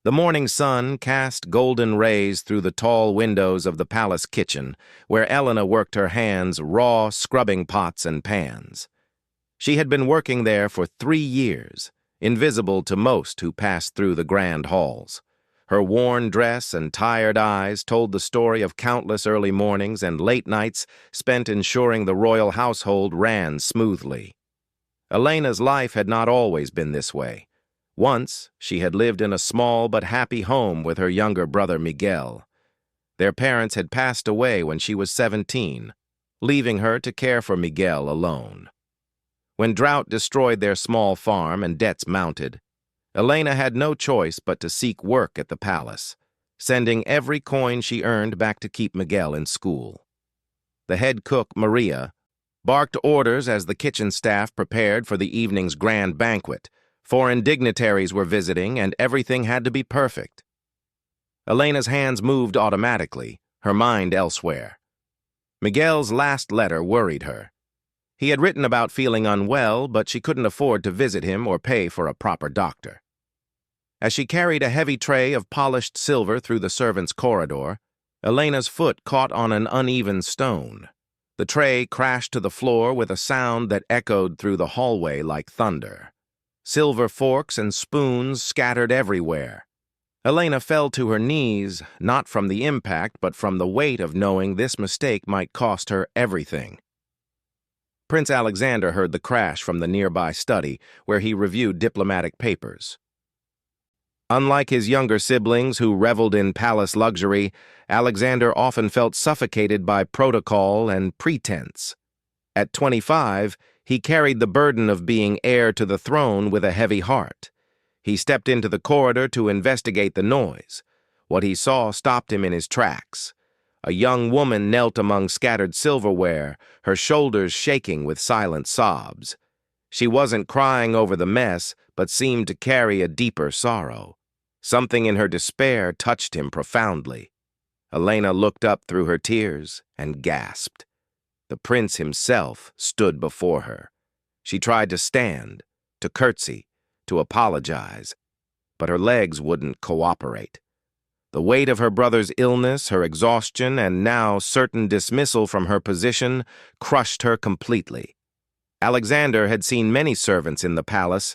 The morning sun cast golden rays through the tall windows of the palace kitchen, where Elena worked her hands raw, scrubbing pots and pans. She had been working there for 3 years, invisible to most who passed through the grand halls. Her worn dress and tired eyes told the story of countless early mornings and late nights spent ensuring the royal household ran smoothly. Elena's life had not always been this way. Once, she had lived in a small but happy home with her younger brother Miguel. Their parents had passed away when she was 17, leaving her to care for Miguel alone. When drought destroyed their small farm and debts mounted, Elena had no choice but to seek work at the palace, sending every coin she earned back to keep Miguel in school. The head cook, Maria, barked orders as the kitchen staff prepared for the evening's grand banquet. Foreign dignitaries were visiting, and everything had to be perfect. Elena's hands moved automatically, her mind elsewhere. Miguel's last letter worried her. He had written about feeling unwell, but she couldn't afford to visit him or pay for a proper doctor. As she carried a heavy tray of polished silver through the servants' corridor, Elena's foot caught on an uneven stone. The tray crashed to the floor with a sound that echoed through the hallway like thunder. Silver forks and spoons scattered everywhere. Elena fell to her knees, not from the impact, but from the weight of knowing this mistake might cost her everything. Prince Alexander heard the crash from the nearby study, where he reviewed diplomatic papers. Unlike his younger siblings who reveled in palace luxury, Alexander often felt suffocated by protocol and pretense. At 25, he carried the burden of being heir to the throne with a heavy heart. He stepped into the corridor to investigate the noise. What he saw stopped him in his tracks. A young woman knelt among scattered silverware, her shoulders shaking with silent sobs. She wasn't crying over the mess, but seemed to carry a deeper sorrow. Something in her despair touched him profoundly. Elena looked up through her tears and gasped. The prince himself stood before her. She tried to stand, to curtsy, to apologize, but her legs wouldn't cooperate. The weight of her brother's illness, her exhaustion, and now certain dismissal from her position crushed her completely. Alexander had seen many servants in the palace,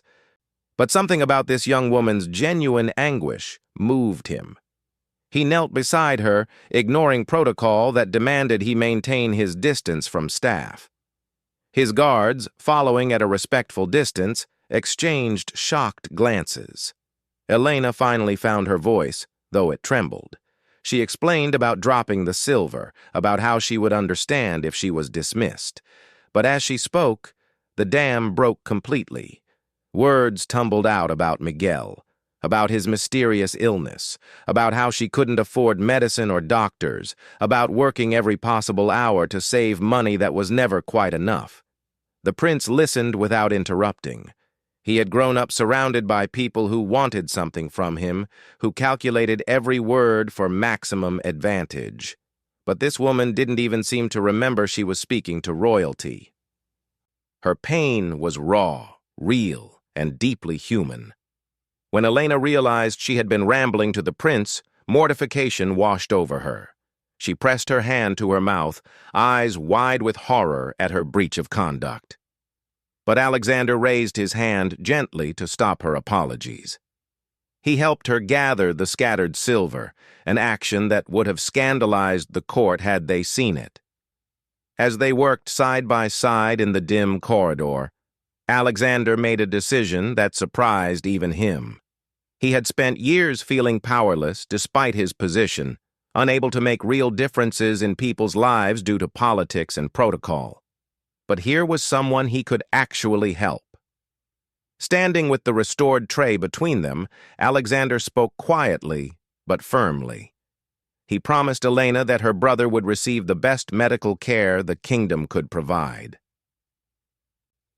but something about this young woman's genuine anguish moved him. He knelt beside her, ignoring protocol that demanded he maintain his distance from staff. His guards, following at a respectful distance, exchanged shocked glances. Elena finally found her voice, though it trembled. She explained about dropping the silver, about how she would understand if she was dismissed. But as she spoke, the dam broke completely. Words tumbled out about Miguel, about his mysterious illness, about how she couldn't afford medicine or doctors, about working every possible hour to save money that was never quite enough. The prince listened without interrupting. He had grown up surrounded by people who wanted something from him, who calculated every word for maximum advantage. But this woman didn't even seem to remember she was speaking to royalty. Her pain was raw, real, and deeply human. When Elena realized she had been rambling to the prince, mortification washed over her. She pressed her hand to her mouth, eyes wide with horror at her breach of conduct. But Alexander raised his hand gently to stop her apologies. He helped her gather the scattered silver, an action that would have scandalized the court had they seen it. As they worked side by side in the dim corridor, Alexander made a decision that surprised even him. He had spent years feeling powerless despite his position, unable to make real differences in people's lives due to politics and protocol. But here was someone he could actually help. Standing with the restored tray between them, Alexander spoke quietly but firmly. He promised Elena that her brother would receive the best medical care the kingdom could provide.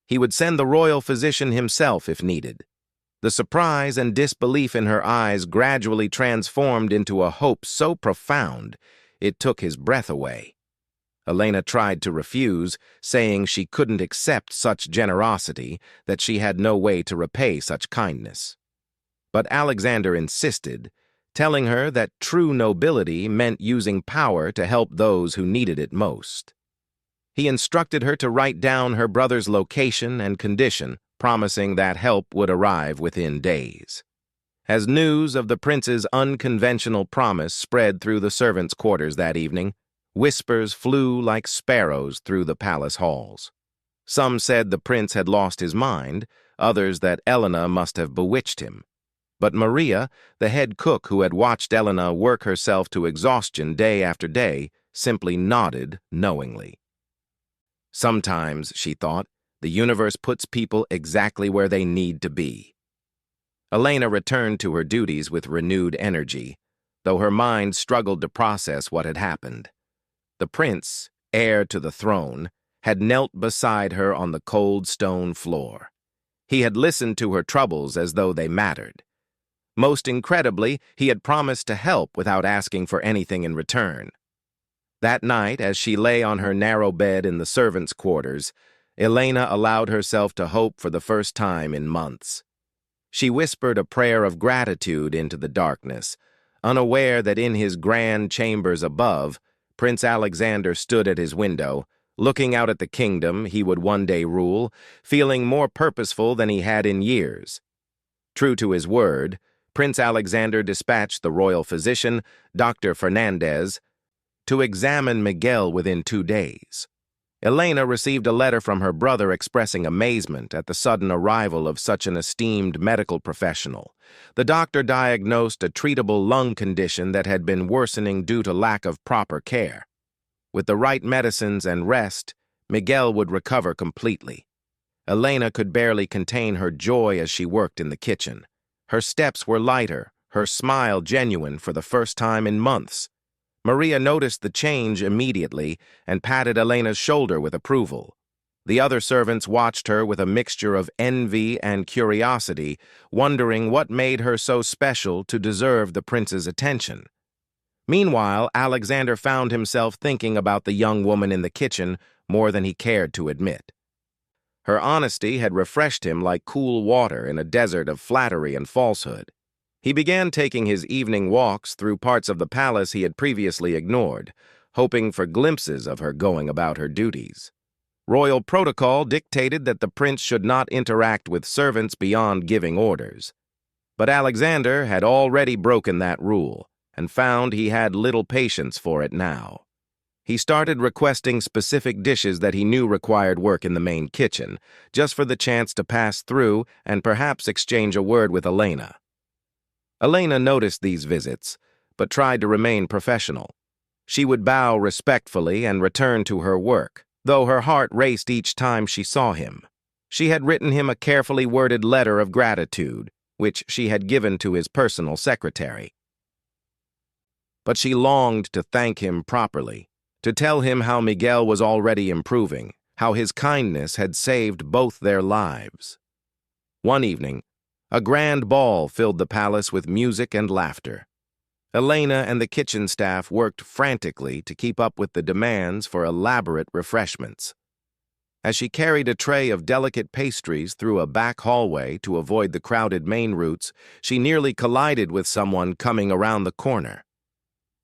He would send the royal physician himself if needed. The surprise and disbelief in her eyes gradually transformed into a hope so profound it took his breath away. Elena tried to refuse, saying she couldn't accept such generosity, that she had no way to repay such kindness. But Alexander insisted, telling her that true nobility meant using power to help those who needed it most. He instructed her to write down her brother's location and condition, promising that help would arrive within days. As news of the prince's unconventional promise spread through the servants' quarters that evening, whispers flew like sparrows through the palace halls. Some said the prince had lost his mind, others that Elena must have bewitched him. But Maria, the head cook who had watched Elena work herself to exhaustion day after day, simply nodded knowingly. Sometimes, she thought, the universe puts people exactly where they need to be. Elena returned to her duties with renewed energy, though her mind struggled to process what had happened. The prince, heir to the throne, had knelt beside her on the cold stone floor. He had listened to her troubles as though they mattered. Most incredibly, he had promised to help without asking for anything in return. That night, as she lay on her narrow bed in the servants' quarters, Elena allowed herself to hope for the first time in months. She whispered a prayer of gratitude into the darkness, unaware that in his grand chambers above, Prince Alexander stood at his window, looking out at the kingdom he would one day rule, feeling more purposeful than he had in years. True to his word, Prince Alexander dispatched the royal physician, Dr. Fernandez, to examine Miguel within 2 days. Elena received a letter from her brother expressing amazement at the sudden arrival of such an esteemed medical professional. The doctor diagnosed a treatable lung condition that had been worsening due to lack of proper care. With the right medicines and rest, Miguel would recover completely. Elena could barely contain her joy as she worked in the kitchen. Her steps were lighter, her smile genuine for the first time in months. Maria noticed the change immediately and patted Elena's shoulder with approval. The other servants watched her with a mixture of envy and curiosity, wondering what made her so special to deserve the prince's attention. Meanwhile, Alexander found himself thinking about the young woman in the kitchen more than he cared to admit. Her honesty had refreshed him like cool water in a desert of flattery and falsehood. He began taking his evening walks through parts of the palace he had previously ignored, hoping for glimpses of her going about her duties. Royal protocol dictated that the prince should not interact with servants beyond giving orders. But Alexander had already broken that rule, and found he had little patience for it now. He started requesting specific dishes that he knew required work in the main kitchen, just for the chance to pass through and perhaps exchange a word with Elena. Elena noticed these visits, but tried to remain professional. She would bow respectfully and return to her work, though her heart raced each time she saw him. She had written him a carefully worded letter of gratitude, which she had given to his personal secretary. But she longed to thank him properly, to tell him how Miguel was already improving, how his kindness had saved both their lives. One evening, a grand ball filled the palace with music and laughter. Elena and the kitchen staff worked frantically to keep up with the demands for elaborate refreshments. As she carried a tray of delicate pastries through a back hallway to avoid the crowded main routes, she nearly collided with someone coming around the corner.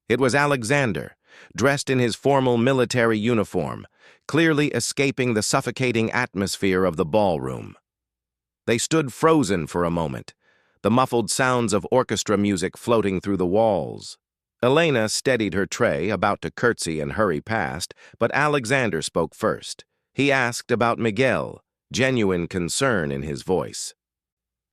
It was Alexander, dressed in his formal military uniform, clearly escaping the suffocating atmosphere of the ballroom. They stood frozen for a moment, the muffled sounds of orchestra music floating through the walls. Elena steadied her tray, about to curtsy and hurry past, but Alexander spoke first. He asked about Miguel, genuine concern in his voice.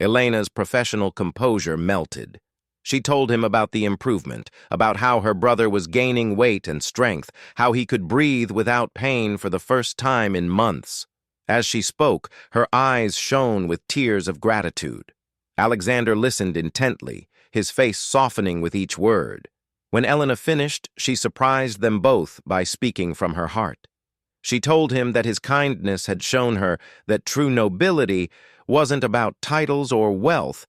Elena's professional composure melted. She told him about the improvement, about how her brother was gaining weight and strength, how he could breathe without pain for the first time in months. As she spoke, her eyes shone with tears of gratitude. Alexander listened intently, his face softening with each word. When Elena finished, she surprised them both by speaking from her heart. She told him that his kindness had shown her that true nobility wasn't about titles or wealth,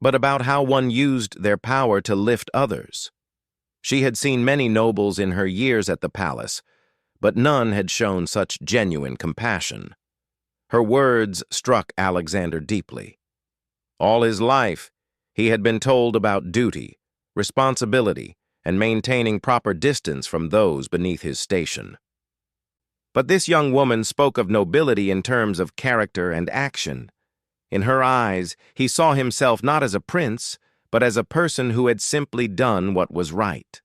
but about how one used their power to lift others. She had seen many nobles in her years at the palace, but none had shown such genuine compassion. Her words struck Alexander deeply. All his life, He had been told about duty, responsibility, and maintaining proper distance from those beneath his station. But this young woman spoke of nobility in terms of character and action. In her eyes, he saw himself not as a prince, but as a person who had simply done what was right.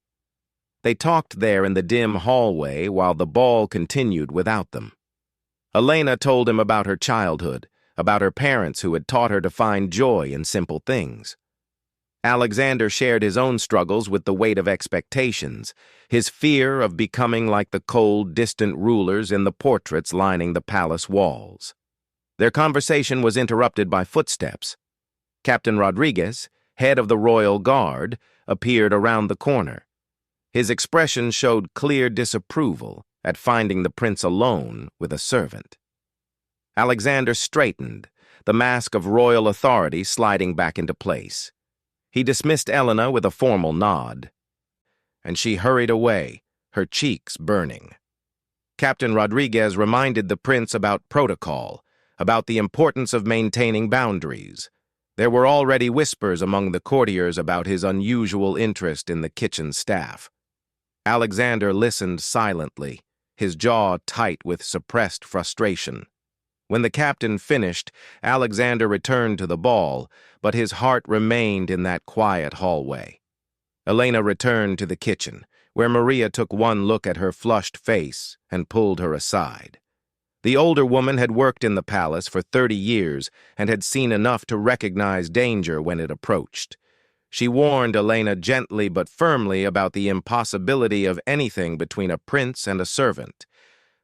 They talked there in the dim hallway while the ball continued without them. Elena told him about her childhood, about her parents who had taught her to find joy in simple things. Alexander shared his own struggles with the weight of expectations, his fear of becoming like the cold, distant rulers in the portraits lining the palace walls. Their conversation was interrupted by footsteps. Captain Rodriguez, head of the Royal Guard, appeared around the corner. His expression showed clear disapproval at finding the prince alone with a servant. Alexander straightened, the mask of royal authority sliding back into place. He dismissed Elena with a formal nod, and she hurried away, her cheeks burning. Captain Rodriguez reminded the prince about protocol, about the importance of maintaining boundaries. There were already whispers among the courtiers about his unusual interest in the kitchen staff. Alexander listened silently, his jaw tight with suppressed frustration. When the captain finished, Alexander returned to the ball, but his heart remained in that quiet hallway. Elena returned to the kitchen, where Maria took one look at her flushed face and pulled her aside. The older woman had worked in the palace for 30 years and had seen enough to recognize danger when it approached. She warned Elena gently but firmly about the impossibility of anything between a prince and a servant.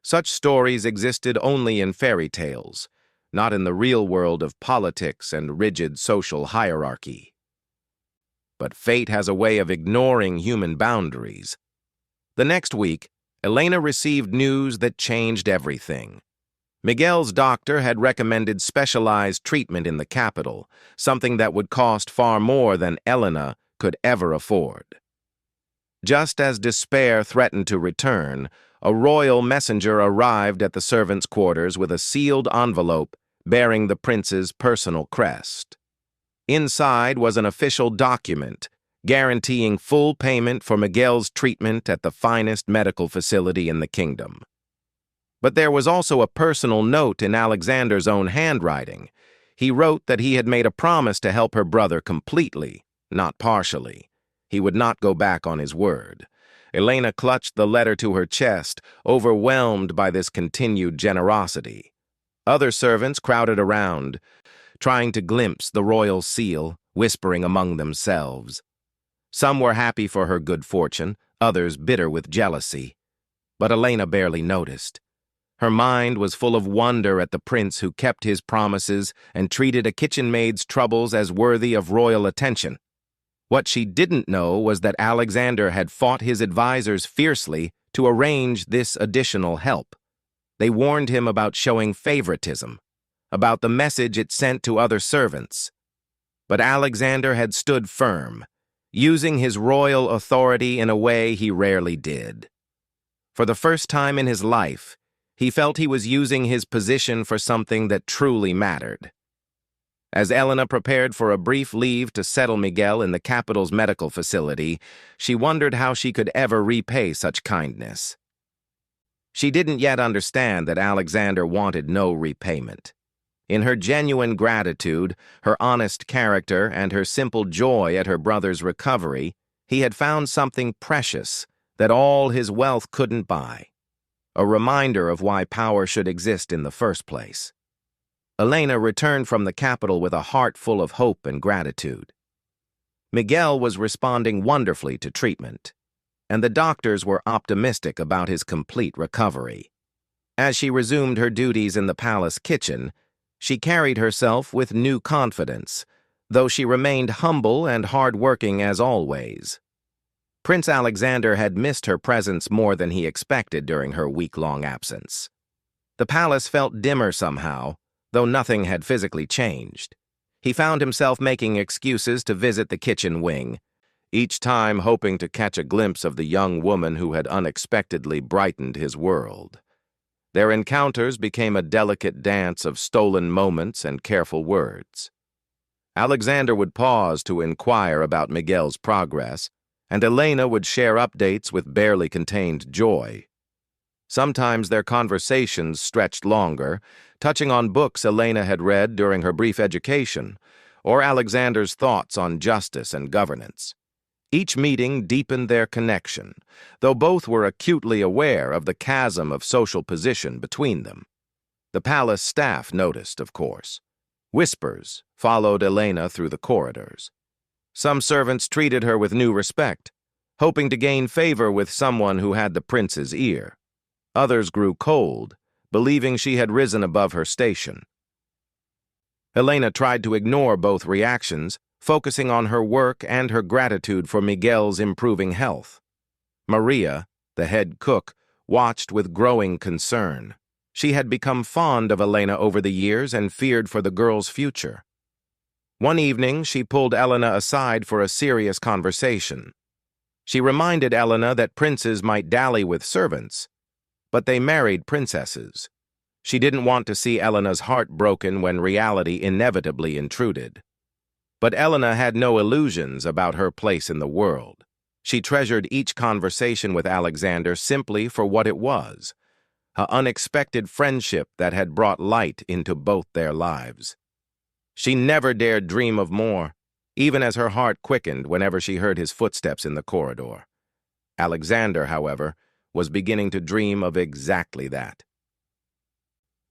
Such stories existed only in fairy tales, not in the real world of politics and rigid social hierarchy. But fate has a way of ignoring human boundaries. The next week, Elena received news that changed everything. Miguel's doctor had recommended specialized treatment in the capital, something that would cost far more than Elena could ever afford. Just as despair threatened to return, a royal messenger arrived at the servants' quarters with a sealed envelope bearing the prince's personal crest. Inside was an official document guaranteeing full payment for Miguel's treatment at the finest medical facility in the kingdom. But there was also a personal note in Alexander's own handwriting. He wrote that he had made a promise to help her brother completely, not partially. He would not go back on his word. Elena clutched the letter to her chest, overwhelmed by this continued generosity. Other servants crowded around, trying to glimpse the royal seal, whispering among themselves. Some were happy for her good fortune, others bitter with jealousy. But Elena barely noticed. Her mind was full of wonder at the prince who kept his promises and treated a kitchen maid's troubles as worthy of royal attention. What she didn't know was that Alexander had fought his advisors fiercely to arrange this additional help. They warned him about showing favoritism, about the message it sent to other servants. But Alexander had stood firm, using his royal authority in a way he rarely did. For the first time in his life, he felt he was using his position for something that truly mattered. As Elena prepared for a brief leave to settle Miguel in the capital's medical facility, she wondered how she could ever repay such kindness. She didn't yet understand that Alexander wanted no repayment. In her genuine gratitude, her honest character, and her simple joy at her brother's recovery, he had found something precious that all his wealth couldn't buy. A reminder of why power should exist in the first place. Elena returned from the capital with a heart full of hope and gratitude. Miguel was responding wonderfully to treatment, and the doctors were optimistic about his complete recovery. As she resumed her duties in the palace kitchen, she carried herself with new confidence, though she remained humble and hard-working as always. Prince Alexander had missed her presence more than he expected during her week-long absence. The palace felt dimmer somehow, though nothing had physically changed. He found himself making excuses to visit the kitchen wing, each time hoping to catch a glimpse of the young woman who had unexpectedly brightened his world. Their encounters became a delicate dance of stolen moments and careful words. Alexander would pause to inquire about Miguel's progress, and Elena would share updates with barely contained joy. Sometimes their conversations stretched longer, touching on books Elena had read during her brief education, or Alexander's thoughts on justice and governance. Each meeting deepened their connection, though both were acutely aware of the chasm of social position between them. The palace staff noticed, of course. Whispers followed Elena through the corridors. Some servants treated her with new respect, hoping to gain favor with someone who had the prince's ear. Others grew cold, believing she had risen above her station. Elena tried to ignore both reactions, focusing on her work and her gratitude for Miguel's improving health. Maria, the head cook, watched with growing concern. She had become fond of Elena over the years and feared for the girl's future. One evening, she pulled Elena aside for a serious conversation. She reminded Elena that princes might dally with servants, but they married princesses. She didn't want to see Elena's heart broken when reality inevitably intruded. But Elena had no illusions about her place in the world. She treasured each conversation with Alexander simply for what it was, an unexpected friendship that had brought light into both their lives. She never dared dream of more, even as her heart quickened whenever she heard his footsteps in the corridor. Alexander, however, was beginning to dream of exactly that.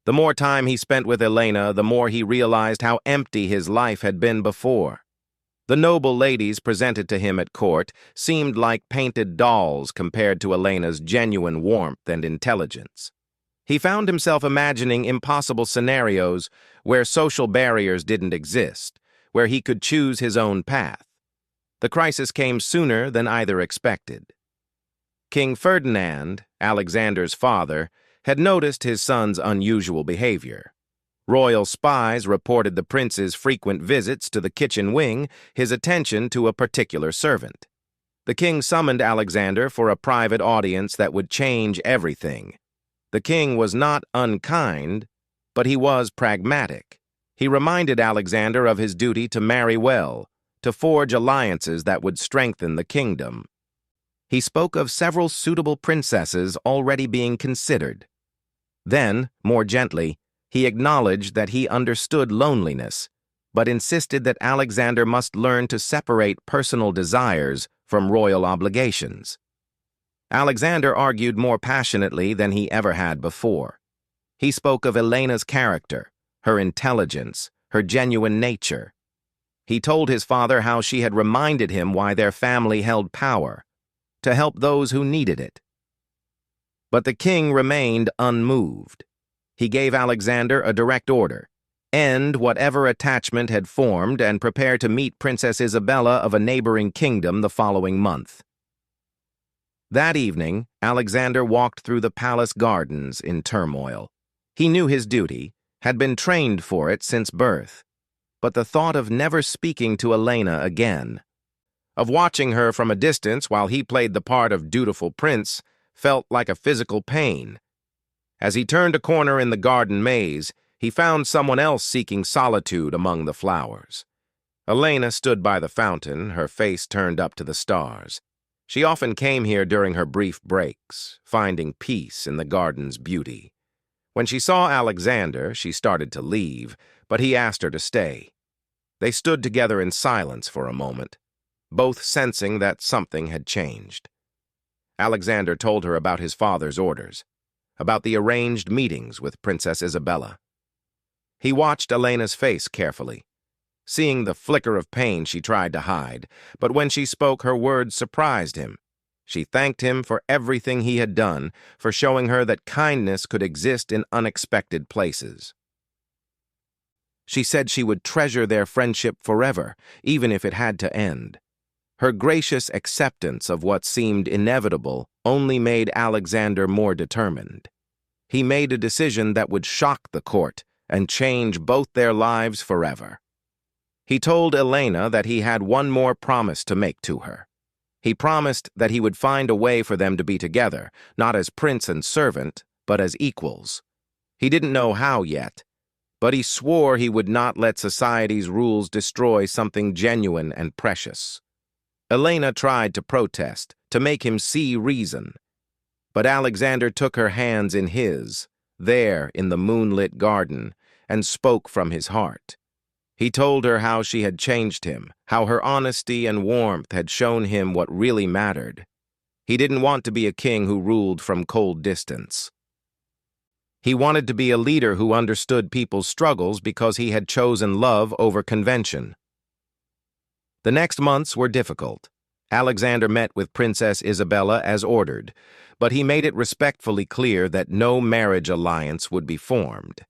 The more time he spent with Elena, the more he realized how empty his life had been before. The noble ladies presented to him at court seemed like painted dolls compared to Elena's genuine warmth and intelligence. He found himself imagining impossible scenarios where social barriers didn't exist, where he could choose his own path. The crisis came sooner than either expected. King Ferdinand, Alexander's father, had noticed his son's unusual behavior. Royal spies reported the prince's frequent visits to the kitchen wing, his attention to a particular servant. The king summoned Alexander for a private audience that would change everything. The king was not unkind, but he was pragmatic. He reminded Alexander of his duty to marry well, to forge alliances that would strengthen the kingdom. He spoke of several suitable princesses already being considered. Then, more gently, he acknowledged that he understood loneliness, but insisted that Alexander must learn to separate personal desires from royal obligations. Alexander argued more passionately than he ever had before. He spoke of Elena's character, her intelligence, her genuine nature. He told his father how she had reminded him why their family held power, to help those who needed it. But the king remained unmoved. He gave Alexander a direct order: end whatever attachment had formed and prepare to meet Princess Isabella of a neighboring kingdom the following month. That evening, Alexander walked through the palace gardens in turmoil. He knew his duty, had been trained for it since birth, but the thought of never speaking to Elena again, of watching her from a distance while he played the part of dutiful prince, felt like a physical pain. As he turned a corner in the garden maze, he found someone else seeking solitude among the flowers. Elena stood by the fountain, her face turned up to the stars. She often came here during her brief breaks, finding peace in the garden's beauty. When she saw Alexander, she started to leave, but he asked her to stay. They stood together in silence for a moment, both sensing that something had changed. Alexander told her about his father's orders, about the arranged meetings with Princess Isabella. He watched Elena's face carefully, seeing the flicker of pain she tried to hide, but when she spoke, her words surprised him. She thanked him for everything he had done, for showing her that kindness could exist in unexpected places. She said she would treasure their friendship forever, even if it had to end. Her gracious acceptance of what seemed inevitable only made Alexander more determined. He made a decision that would shock the court and change both their lives forever. He told Elena that he had one more promise to make to her. He promised that he would find a way for them to be together, not as prince and servant, but as equals. He didn't know how yet, but he swore he would not let society's rules destroy something genuine and precious. Elena tried to protest, to make him see reason, but Alexander took her hands in his, there in the moonlit garden, and spoke from his heart. He told her how she had changed him, how her honesty and warmth had shown him what really mattered. He didn't want to be a king who ruled from cold distance. He wanted to be a leader who understood people's struggles because he had chosen love over convention. The next months were difficult. Alexander met with Princess Isabella as ordered, but he made it respectfully clear that no marriage alliance would be formed.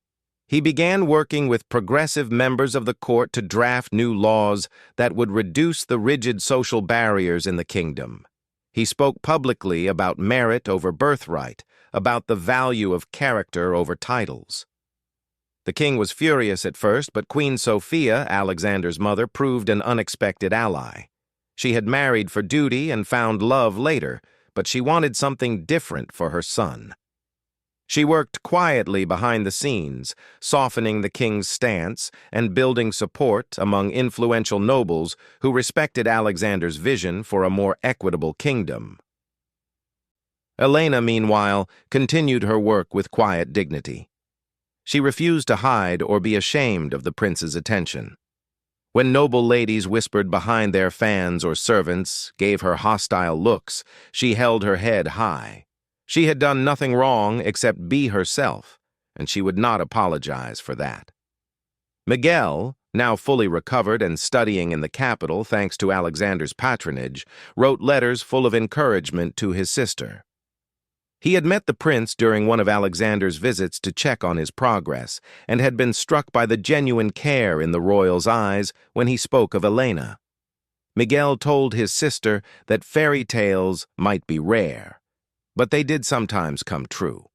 He began working with progressive members of the court to draft new laws that would reduce the rigid social barriers in the kingdom. He spoke publicly about merit over birthright, about the value of character over titles. The king was furious at first, but Queen Sophia, Alexander's mother, proved an unexpected ally. She had married for duty and found love later, but she wanted something different for her son. She worked quietly behind the scenes, softening the king's stance and building support among influential nobles who respected Alexander's vision for a more equitable kingdom. Elena, meanwhile, continued her work with quiet dignity. She refused to hide or be ashamed of the prince's attention. When noble ladies whispered behind their fans or servants, gave her hostile looks, she held her head high. She had done nothing wrong except be herself, and she would not apologize for that. Miguel, now fully recovered and studying in the capital thanks to Alexander's patronage, wrote letters full of encouragement to his sister. He had met the prince during one of Alexander's visits to check on his progress and had been struck by the genuine care in the royal's eyes when he spoke of Elena. Miguel told his sister that fairy tales might be rare, but they did sometimes come true.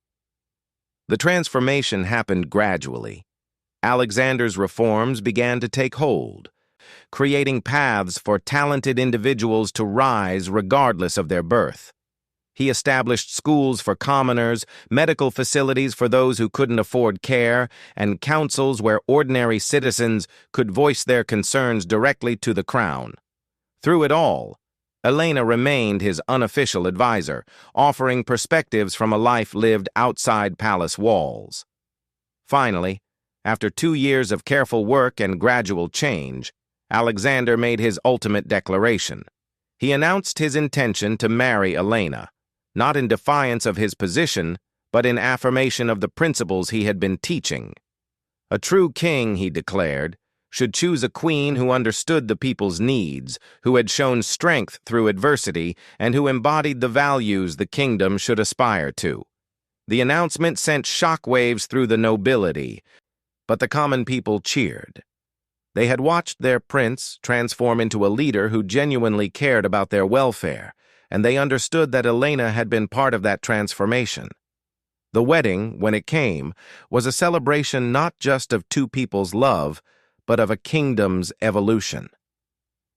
The transformation happened gradually. Alexander's reforms began to take hold, creating paths for talented individuals to rise regardless of their birth. He established schools for commoners, medical facilities for those who couldn't afford care, and councils where ordinary citizens could voice their concerns directly to the crown. Through it all, Elena remained his unofficial advisor, offering perspectives from a life lived outside palace walls. Finally, after 2 years of careful work and gradual change, Alexander made his ultimate declaration. He announced his intention to marry Elena, not in defiance of his position, but in affirmation of the principles he had been teaching. A true king, he declared, should choose a queen who understood the people's needs, who had shown strength through adversity, and who embodied the values the kingdom should aspire to. The announcement sent shockwaves through the nobility, but the common people cheered. They had watched their prince transform into a leader who genuinely cared about their welfare, and they understood that Elena had been part of that transformation. The wedding, when it came, was a celebration not just of two people's love, but of a kingdom's evolution.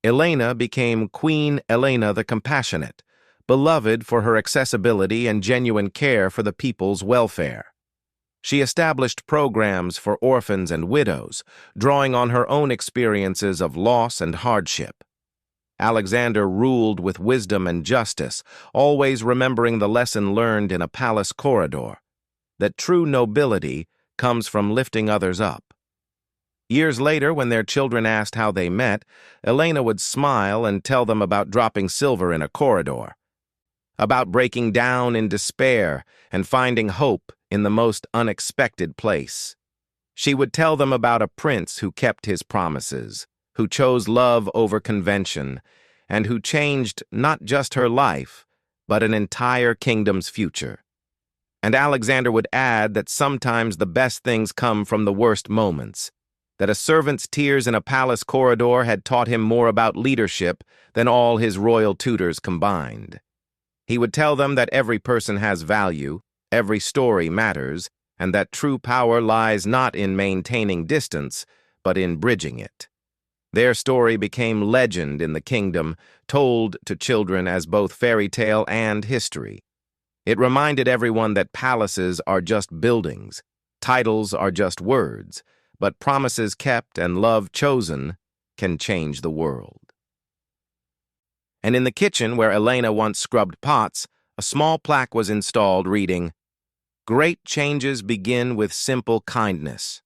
Elena became Queen Elena the Compassionate, beloved for her accessibility and genuine care for the people's welfare. She established programs for orphans and widows, drawing on her own experiences of loss and hardship. Alexander ruled with wisdom and justice, always remembering the lesson learned in a palace corridor, that true nobility comes from lifting others up. Years later, when their children asked how they met, Elena would smile and tell them about dropping silver in a corridor, about breaking down in despair and finding hope in the most unexpected place. She would tell them about a prince who kept his promises, who chose love over convention, and who changed not just her life, but an entire kingdom's future. And Alexander would add that sometimes the best things come from the worst moments, that a servant's tears in a palace corridor had taught him more about leadership than all his royal tutors combined. He would tell them that every person has value, every story matters, and that true power lies not in maintaining distance, but in bridging it. Their story became legend in the kingdom, told to children as both fairy tale and history. It reminded everyone that palaces are just buildings, titles are just words, but promises kept and love chosen can change the world. And in the kitchen where Elena once scrubbed pots, a small plaque was installed reading, "Great changes begin with simple kindness.